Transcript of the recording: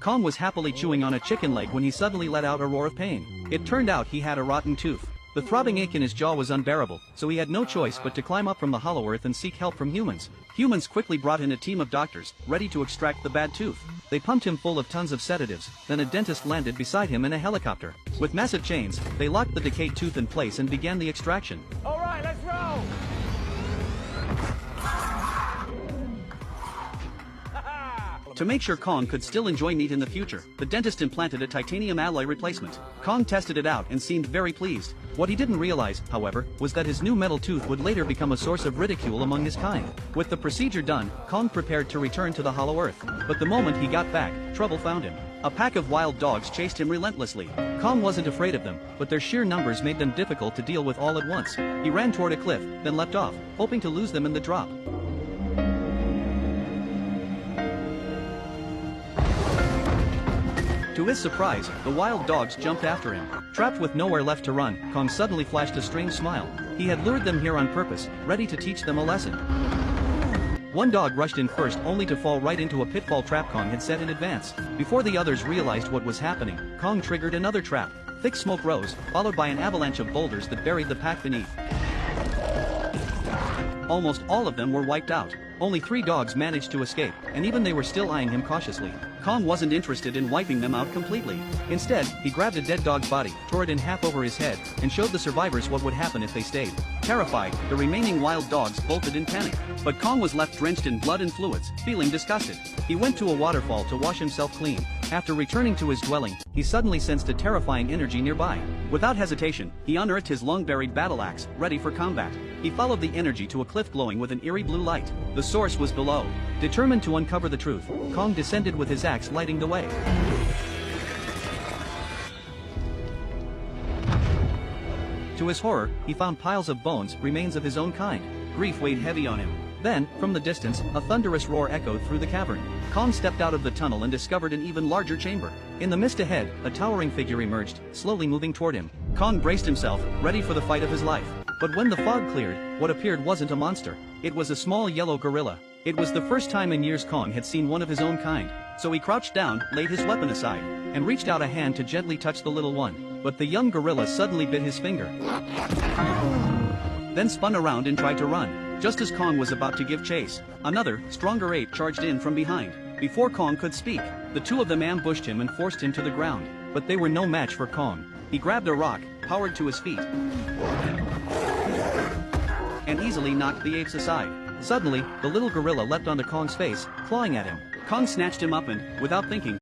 Kong was happily chewing on a chicken leg when he suddenly let out a roar of pain. It turned out he had a rotten tooth. The throbbing ache in his jaw was unbearable, so he had no choice but to climb up from the hollow earth and seek help from humans. Humans quickly brought in a team of doctors, ready to extract the bad tooth. They pumped him full of tons of sedatives, then a dentist landed beside him in a helicopter. With massive chains, they locked the decayed tooth in place and began the extraction. Alright, let's roll! To make sure Kong could still enjoy meat in the future, the dentist implanted a titanium alloy replacement. Kong tested it out and seemed very pleased. What he didn't realize, however, was that his new metal tooth would later become a source of ridicule among his kind. With the procedure done, Kong prepared to return to the hollow earth. But the moment he got back, trouble found him. A pack of wild dogs chased him relentlessly. Kong wasn't afraid of them, but their sheer numbers made them difficult to deal with all at once. He ran toward a cliff, then leapt off, hoping to lose them in the drop. To his surprise, the wild dogs jumped after him. Trapped with nowhere left to run, Kong suddenly flashed a strange smile. He had lured them here on purpose, ready to teach them a lesson. One dog rushed in first only to fall right into a pitfall trap Kong had set in advance. Before the others realized what was happening, Kong triggered another trap. Thick smoke rose, followed by an avalanche of boulders that buried the pack beneath. Almost all of them were wiped out. Only 3 dogs managed to escape, and even they were still eyeing him cautiously. Kong wasn't interested in wiping them out completely. Instead, he grabbed a dead dog's body, tore it in half over his head, and showed the survivors what would happen if they stayed. Terrified, the remaining wild dogs bolted in panic. But Kong was left drenched in blood and fluids, feeling disgusted. He went to a waterfall to wash himself clean. After returning to his dwelling, he suddenly sensed a terrifying energy nearby. Without hesitation, he unearthed his long-buried battle axe, ready for combat. He followed the energy to a cliff glowing with an eerie blue light. The source was below. Determined to uncover the truth, Kong descended with his axe lighting the way. To his horror, he found piles of bones, remains of his own kind. Grief weighed heavy on him. Then, from the distance, a thunderous roar echoed through the cavern. Kong stepped out of the tunnel and discovered an even larger chamber. In the mist ahead, a towering figure emerged, slowly moving toward him. Kong braced himself, ready for the fight of his life. But when the fog cleared, what appeared wasn't a monster. It was a small yellow gorilla. It was the first time in years Kong had seen one of his own kind. So he crouched down, laid his weapon aside, and reached out a hand to gently touch the little one. But the young gorilla suddenly bit his finger. Then spun around and tried to run. Just as Kong was about to give chase, another, stronger ape charged in from behind. Before Kong could speak, the 2 of them ambushed him and forced him to the ground. But they were no match for Kong. He grabbed a rock, powered to his feet, and easily knocked the apes aside. Suddenly, the little gorilla leapt onto Kong's face, clawing at him. Kong snatched him up and, without thinking,